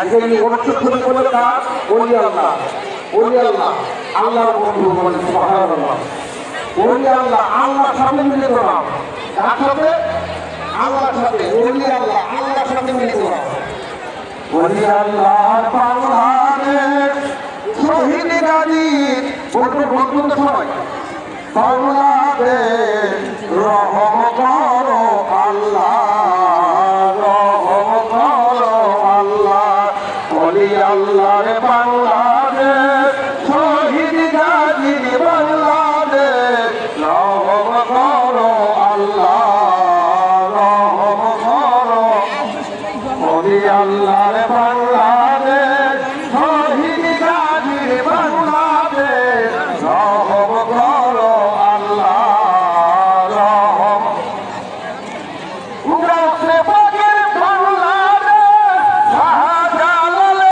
আজকে এই অনুষ্ঠিত হলো কার? ওলি আল্লাহ। ওলি আল্লাহ আল্লাহর বন্ধু বলে সুবহানাল্লাহ। ওলি আল্লাহ আল্লাহর সাথে মিলিত হলাম। কার সাথে? আল্লাহর সাথে। ওলি আল্লাহ আল্লাহর সাথে মিলিত হলাম। ওলি আল্লাহ বাংলাদেশ শহীদ গাজী বন্ধু সবাই বাংলাদেশ রহম করো আল্লাহ, রহম করো আল্লাহ। ওলি আল্লাহ বাংলাদেশ